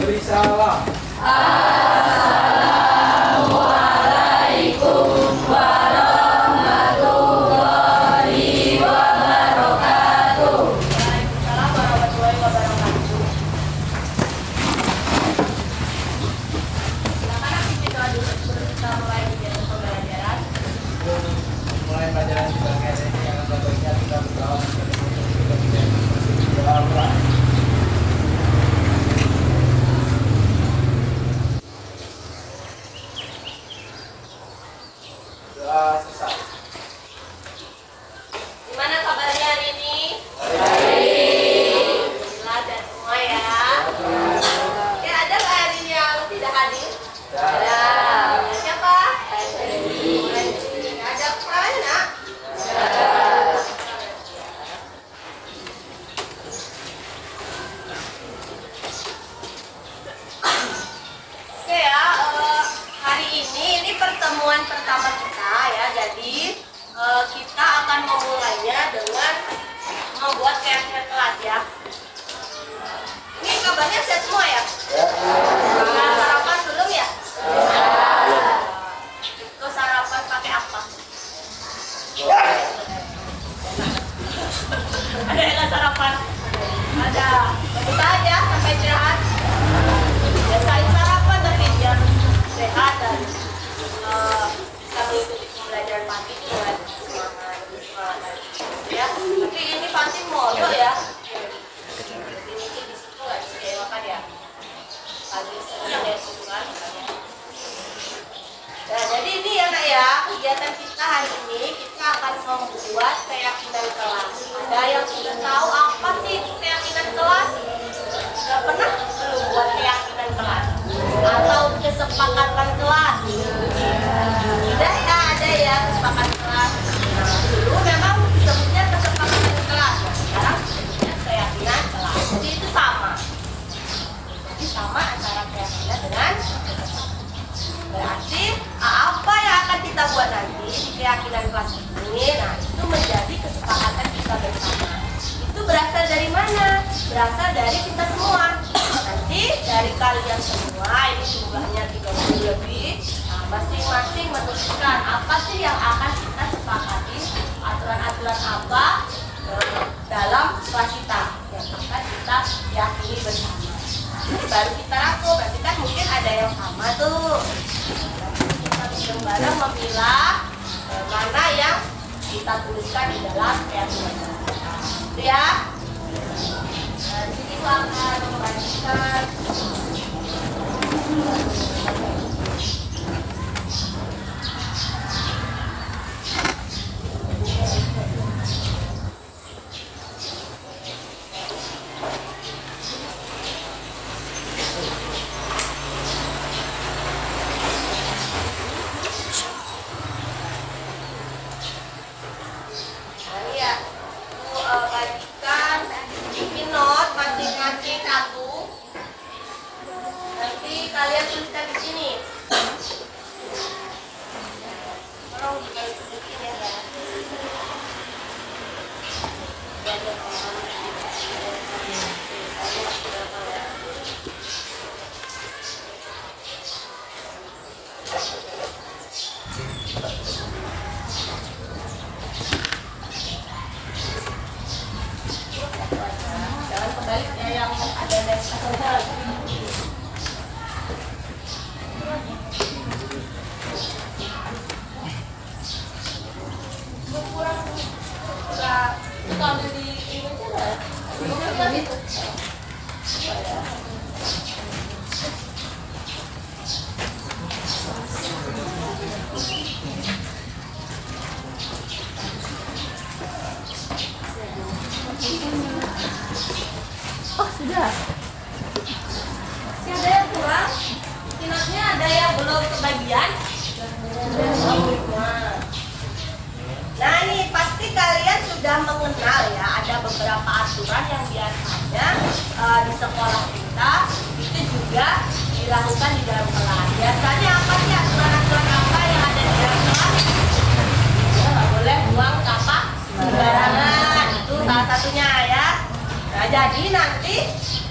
beri salam. Assalamualaikum warahmatullahi wabarakatuh. Waalaikumsalam warahmatullahi wabarakatuh. Silakan aktif doa dulu sebelum kita mulai kegiatan pembelajaran. Mulai pelajaran kita kali ini yang ada baiknya kita berdoa kepada Allah. Doa selesai. Gimana kabarnya hari ini? Baik. Alhamdulillah sehat semua ya. Oke, ada nggak hari ini yang tidak hadir? Ada. Siapa? Ada lain nak? Oke ya, hari ini pertemuan pertama kita ya. Jadi kita akan memulainya dengan membuat keyakinan kelas ya. Ini kabarnya sehat semua ya? Udah sarapan belum ya? Itu sarapan pakai apa? Ada yang nggak sarapan? Ada. Kita aja sampai istirahat. Biasain sarapan tapi biar sehat dan bisa mengikuti pembelajaran pagi dengan semangat ya. Tapi ini pasti modal ya. Jadi ini di situ nggak disediain makan ya. Pagi siang ya kan. Nah, jadi ini ya nak ya, kegiatan kita hari ini kita akan membuat keyakinan kelas. Ada yang sudah tahu apa sih keyakinan kelas? Sudah pernah belum buat keyakinan kelas? Atau kesepakatan kelas? Tidak ya, ada ya kesepakatan kelas. Dulu memang disebutnya kesepakatan kelas. Sekarang disebutnya keyakinan kelas. Jadi itu sama. Jadi sama antara keyakinan dengan kesepakatan. Berarti apa yang akan kita buat nanti di keyakinan kelas ini, nah itu menjadi kesepakatan kita bersama. Itu berasal dari mana? Berasal dari kita semua. Nanti dari kalian semua, ini jumlahnya 30 lebih, nah, masing-masing menuliskan apa sih yang akan kita sepakati, aturan-aturan apa dalam kelas kita yang akan kita yakini bersama. Nah, baru kita rangkum, berarti kan mungkin ada yang sama tuh. Kita bareng memilah mana yang kita tuliskan di dalam keyakinan kita. Itu ya. Nah, di sini aku akan membagikan bagikan bikin not masing-masing satu. Nanti kalian tuliskan di sini. Tolong disebutin ya. Jangan kebalik ya yang ada next kita ambil di ini aja lah. Oh sudah. Masih ada yang kurang? Kinatnya ada yang belum kebagian? Nah ini pasti kalian sudah mengenal ya, ada beberapa aturan yang biasanya di sekolah kita itu juga dilakukan di dalam kelas. Biasanya apa sih aturan-aturan apa yang ada di dalam kelas? Ya, nggak boleh buang sampah sembarangan, itu salah satunya ya. Nah jadi nanti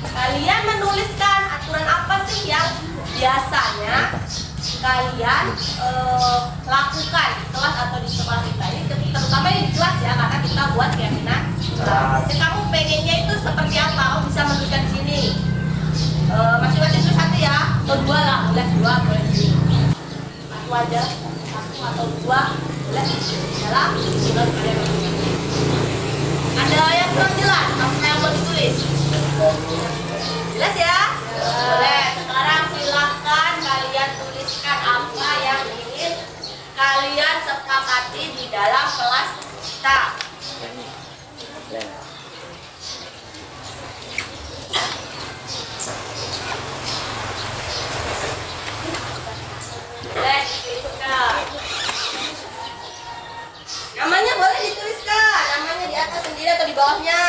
kalian menuliskan aturan apa biasanya kalian lakukan di kelas atau di sekolah kita ini, terutama di kelas ya, karena kita buat keyakinan kelas. Jadi kamu pengennya itu seperti apa? Kamu bisa menuliskan di sini. Masing-masing tulis satu ya, atau dua lah, boleh dua, boleh sini. Satu aja, satu atau dua, boleh. Dalam, jelas kalian menulis. Ada yang kurang jelas, apa yang mau ditulis? Jelas ya? Boleh. Sekarang silahkan kalian tuliskan apa yang ingin kalian sepakati di dalam kelas kita. Boleh dituliskan. Namanya boleh dituliskan. Namanya di atas sendiri atau di bawahnya.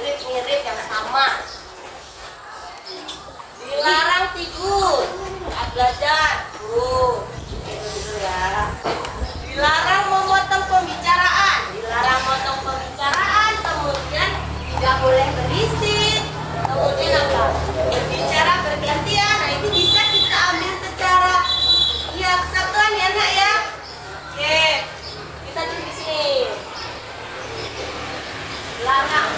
mirip-mirip yang sama. Dilarang tidur saat belajar. Gitu ya. Dilarang memotong pembicaraan. Dilarang memotong pembicaraan. Kemudian tidak boleh berisik. Kemudian apa? Berbicara bergantian. Nah itu bisa kita ambil secara ya kesatuan ya nak ya. Oke, kita tulis di sini. Dilarang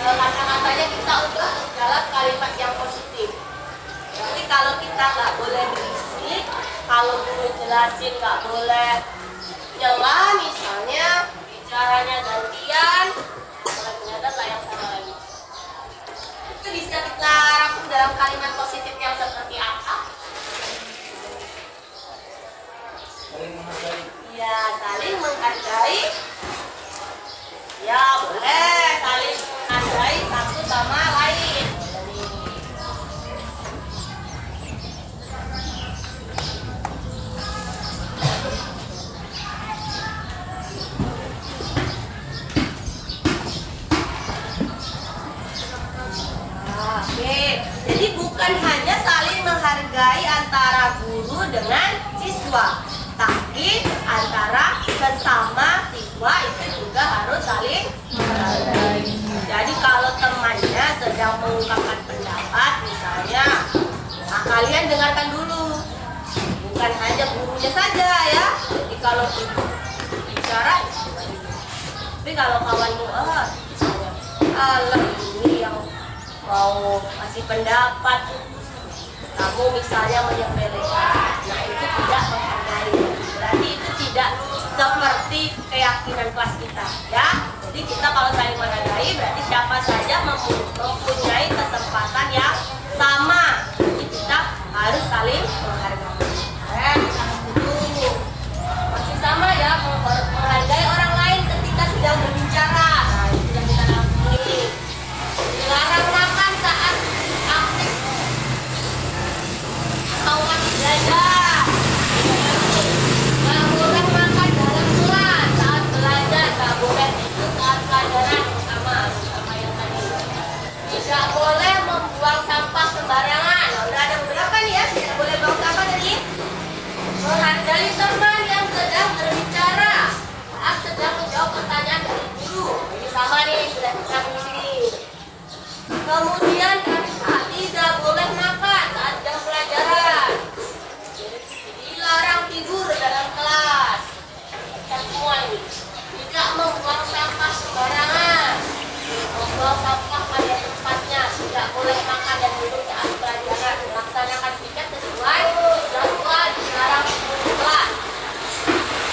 kata-katanya kita ubah dalam kalimat yang positif. Jadi kalau kita nggak boleh berisik, kalau guru jelasin nggak boleh nyela, misalnya bicaranya gantian, ternyata saya menghargai antara guru dengan siswa, tapi antara sesama siswa itu juga harus saling menghargai. Jadi kalau temannya sedang mengungkapkan pendapat misalnya, nah kalian dengarkan dulu, bukan hanya gurunya saja ya. Jadi kalau bicara, tapi kalau kawanmu misalnya, alah ini yang mau kasih pendapat, kamu misalnya menyepelekan, nah itu tidak menghargai. Berarti itu tidak seperti keyakinan kelas kita ya. Jadi kita kalau saling menghargai berarti siapa saja mempunyai kesempatan yang sama. Jadi kita harus saling menghargai. Itu masih sama ya, menghargai orang lain ketika sedang berbicara. Nah itu yang kita lakukan. Dilarang makan saat aktif atau masih belajar. Nggak boleh makan dalam kelas saat belajar. Nggak boleh tidur saat pelajaran sama yang tadi. Tidak boleh membuang sampah sembarangan. Udah ada beberapa nih ya, tidak boleh buang sampah tadi. Menghargai teman yang sedang berbicara saat sedang menjawab pertanyaan dari guru. Ini sama nih, sudah kita di sini. Kemudian tidak boleh makan saat jam pelajaran. Dilarang tidur dalam kelas. Kita semua ini. Tidak membuang sampah sembarangan. Membuang sampah pada tempatnya. Tidak boleh makan dan minum saat pelajaran. Melaksanakan piket sesuai jadwal dilarang kelas.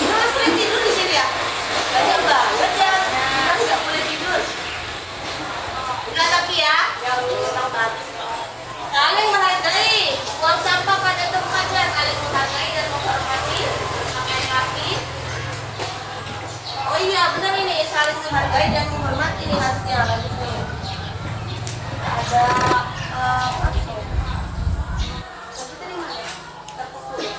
Nah, sering tidur di sini ya? Banyak banget ya. Kita tidak boleh tidur. Enggak tapi ya, yang memang bagus. Saling menghargai, buang sampah pada tempatnya, saling menghargai dan menghormati, pakai rapi. Oh iya, benar ini, saling menghargai dan menghormati nih harusnya bagus nih. Ada apa sih? Tapi tadi mana? Terputus.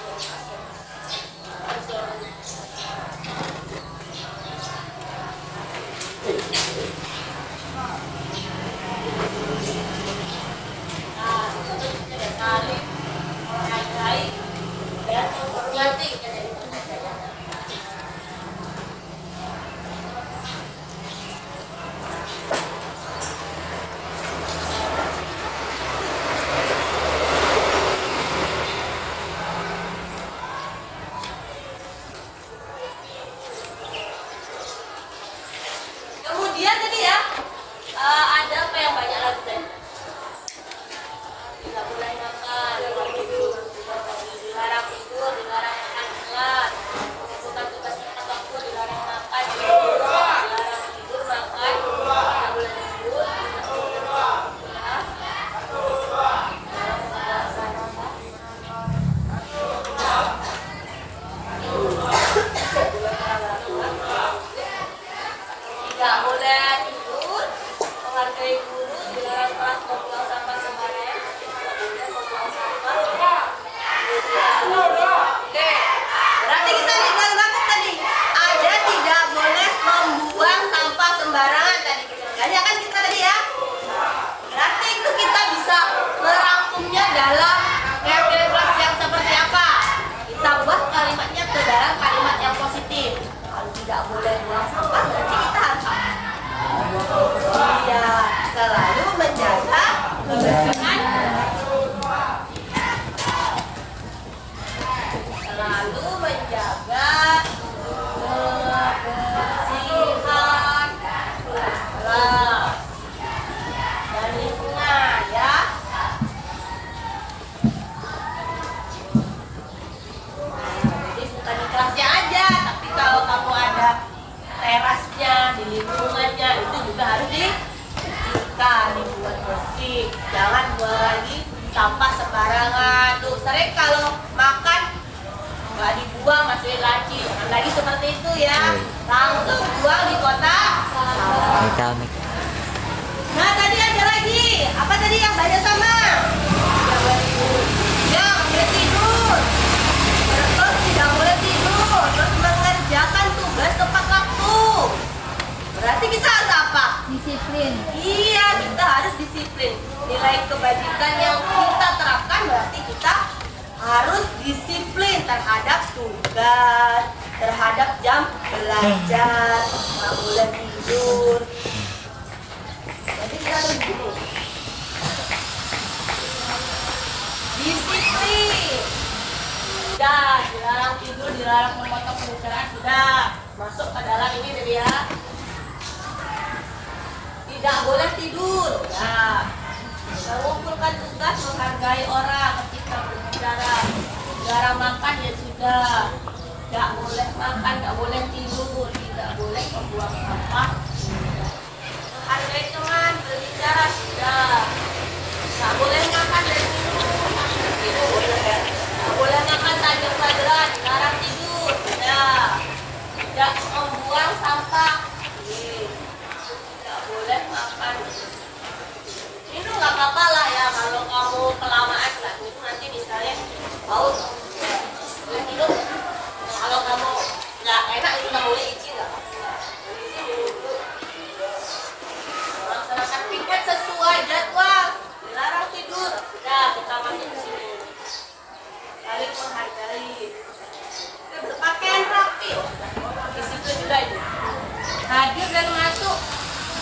Saling menghargai dan menghormati. Kemudian tadi ya, ada apa yang banyak lagi tadi? Tidak boleh makan, dilarang tidur, dilarang makan kelas, melakukan tugas apapun dilarang makan, dilarang tidur makan, tidak boleh tidur, tidak boleh tidur, menghargai guru, dilarang kelas membuang sampah sembarangan. Oke, berarti kita tinggal apa tadi? Ada tidak boleh membuang sampah sembarangan tadi. Kan kita tadi ya. Berarti itu kita bisa merangkumnya dalam kelas yang seperti apa? Kita buat kalimatnya ke dalam kalimat yang positif. Kalau tidak boleh buang sampah, berarti kita harus apa? Tidak selalu menjaga kebersihan. Selalu menjaga kebersihan kelas dan lingkungan ya. Jadi bukan di kelasnya aja, tapi kalau kamu ada terasnya, di lingkungannya itu juga harus dibersihkan, dibuat bersih. Jangan buang lagi sampah sembarangan. Tuh sering kalau makan nggak dibuang, masukin laci. Jangan lagi seperti itu ya, langsung buang di kotak sampah. Nah tadi ada lagi, apa tadi yang banyak sama? Ya nggak boleh tidur, terus tidak boleh tidur, terus mengerjakan tugas tepat waktu. Berarti kita harus apa? Disiplin. Iya, kita harus disiplin. Nilai kebajikan yang kita terapkan berarti kita harus disiplin terhadap tugas, terhadap jam belajar, nggak boleh tidur. Jadi kita harus gini. Disiplin. Sudah, dilarang tidur, dilarang memotong pembicaraan, sudah masuk ke dalam ini deh ya. Tidak boleh tidur. Ya. Mengumpulkan tugas, menghargai orang ketika berbicara. Jarang makan ya sudah. Tidak boleh makan, tidak boleh tidur, tidak boleh membuang sampah. Menghargai teman, berbicara sudah. Tidak boleh makan dan minum. Tidur boleh ya. Tidak boleh makan sayur sayuran, jarang tidur. Sudah. Tidak membuang sampah. Tidak boleh makan. Itu nggak apa-apa lah ya kalau kamu kelamaan lah itu nanti misalnya haus boleh tidur. Kalau kamu nggak enak itu nggak boleh izin nggak apa-apa. Izin dulu. Laksanakan piket sesuai jadwal. Dilarang tidur. Sudah kita masuk ke sini. Saling menghargai. Kita berpakaian rapi. Disiplin juga itu. Hadir dan masuk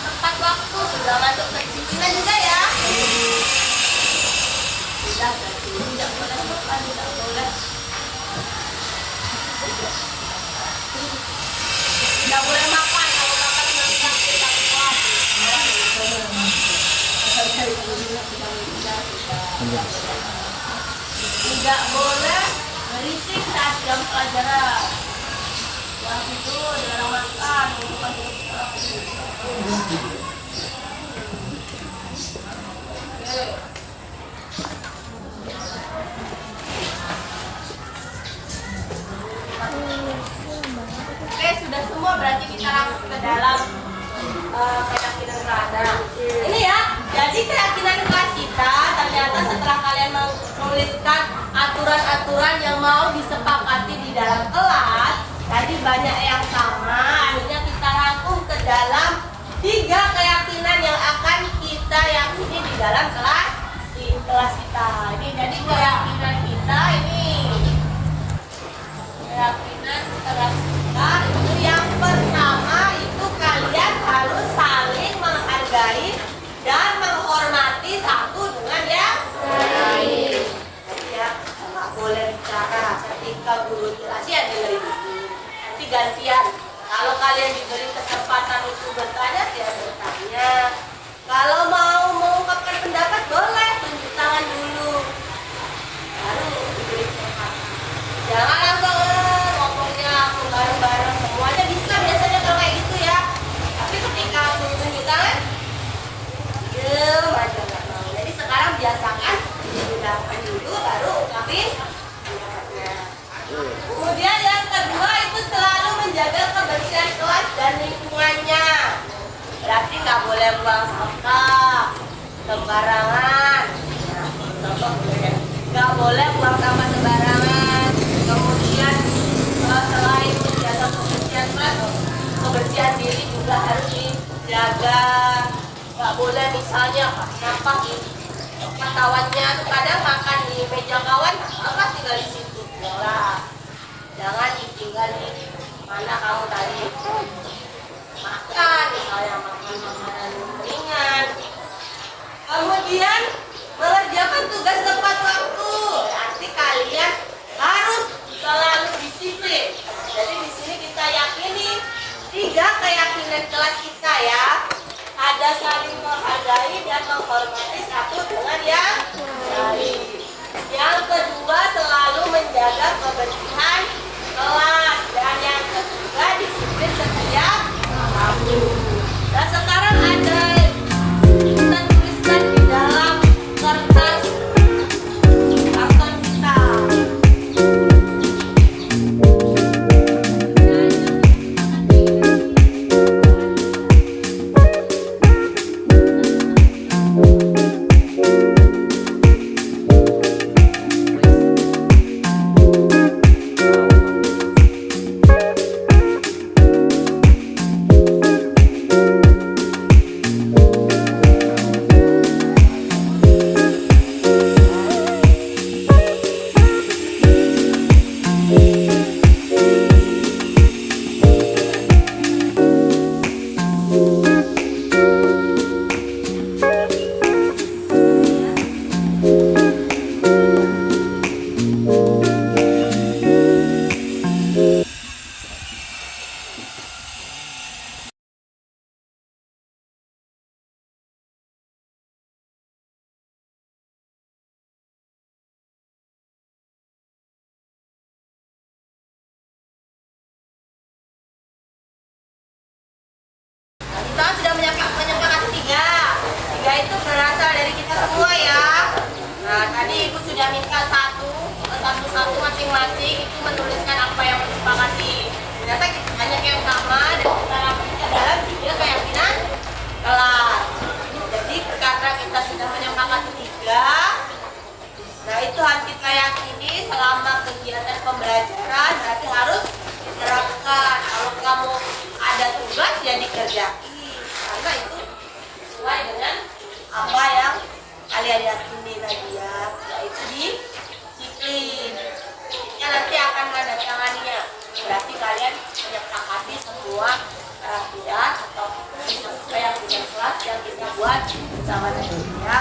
tepat waktu, sudah masuk kedisiplinan juga ya. Tidak berarti tidak boleh makan, tidak boleh. Tidak boleh makan, kalau makan nanti tidak kuat. Tidak boleh berisik saat jam pelajaran. Yang itu jarang makan, bukan Oke, sudah semua berarti kita langsung ke dalam keyakinan keadaan. Ini ya, jadi keyakinan kelas kita ternyata setelah kalian menuliskan aturan-aturan yang mau disepakati di dalam kelas, tadi banyak yang sama, akhirnya kita rangkum ke dalam 3 keyakinan yang akan kita yakini di dalam kelas kita. Ini jadi keyakinan kita ini. Keyakinan kelas kita itu yang pertama itu kalian harus saling menghargai dan menghormati satu dengan yang lain. Ya, nggak boleh bicara ketika guru kelas ya dengerin dulu. Nanti gantian. Kalau kalian diberi kesempatan untuk bertanya, ya bertanya. Kalau mau mengungkapkan pendapat, boleh tunjuk tangan dulu. Baru diberi kesempatan. Jangan langsung ngomongnya langsung bareng-bareng. Semuanya bisa biasanya kalau kayak gitu ya. Tapi ketika aku tunjuk tangan, diem aja nggak mau. Jadi sekarang biasakan digunakan dulu, baru ungkapin pendapatnya. Kemudian yang kedua itu selalu menjaga kebersihan kelas dan lingkungannya. Berarti nggak boleh buang sampah sembarangan. Nggak boleh buang sampah sembarangan. Kemudian selain menjaga kebersihan kelas, kebersihan diri juga harus dijaga. Nggak boleh misalnya sampah di kawannya tuh kadang makan di meja kawan, apa tinggal di situ. Jangan ditinggal di mana kamu tadi makan, misalnya makan makanan ringan. Kemudian mengerjakan tugas tepat waktu. Berarti kalian harus selalu disiplin. Jadi di sini kita yakini 3 keyakinan kelas kita ya. Ada saling menghargai dan menghormati satu dengan yang lain. Yang kedua selalu menjaga kebersihan kelas, dan yang ketiga disiplin setiap waktu. Dan sekarang ada kita tuliskan di dalam kertas karton kita. yang kita buat bersama ya.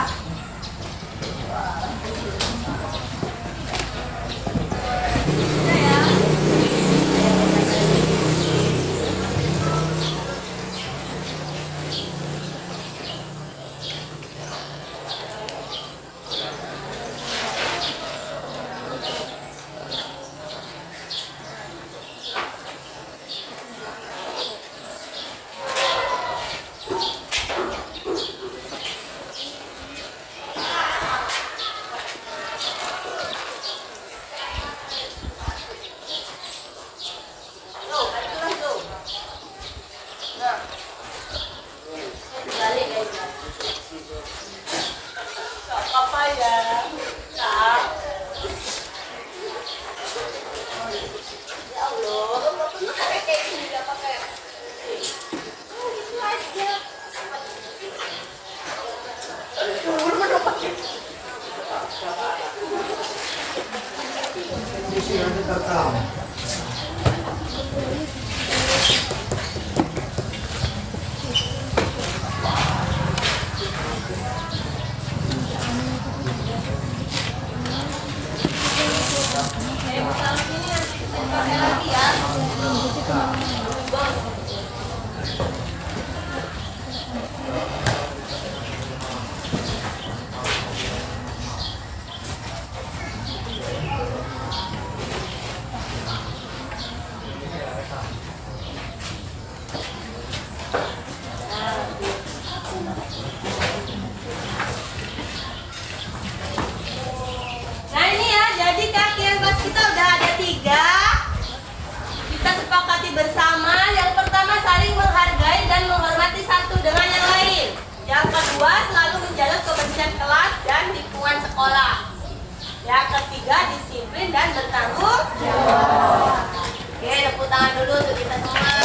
Nah ini ya, jadi kakian kelas kita udah ada 3. Kita sepakati bersama. Yang pertama saling menghargai dan menghormati satu dengan yang lain. Yang kedua selalu menjaga kebersihan kelas dan lingkungan sekolah. Yang ketiga disiplin dan bertanggung jawab. Oke, tepuk tangan dulu untuk kita semua.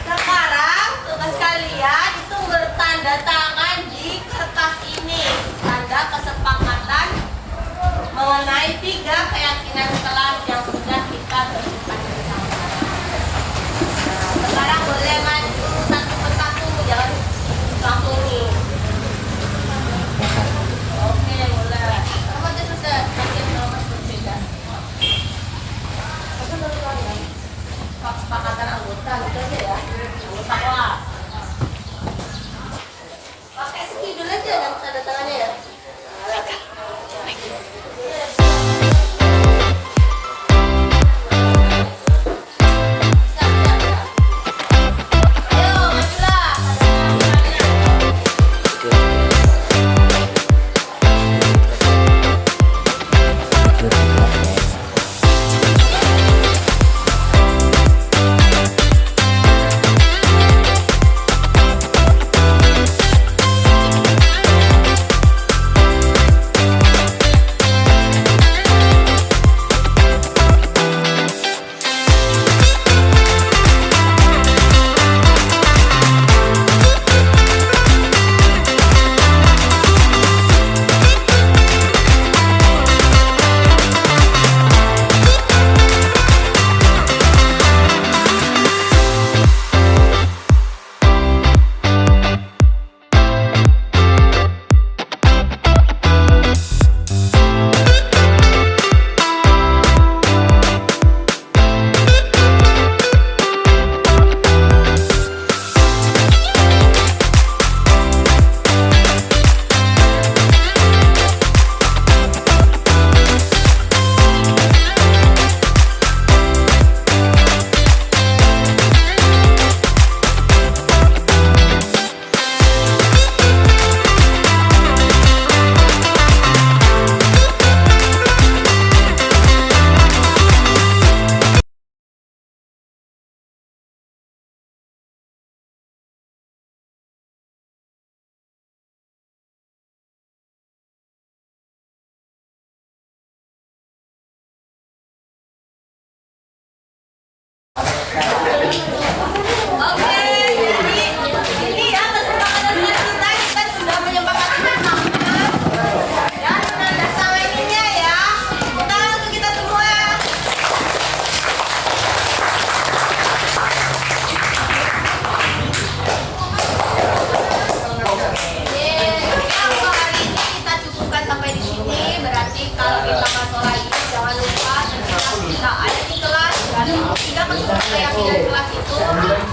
Sekarang tugas kalian itu bertanda tangan di kertas ini, tanda kesepakatan mengenai 3 keyakinan kelas yang sudah kita tentukan bersama. Nah, sekarang boleh maju satu persatu, jangan langsung nih. Oke, boleh. Kamu sudah bagian nomor berbeda.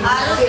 harus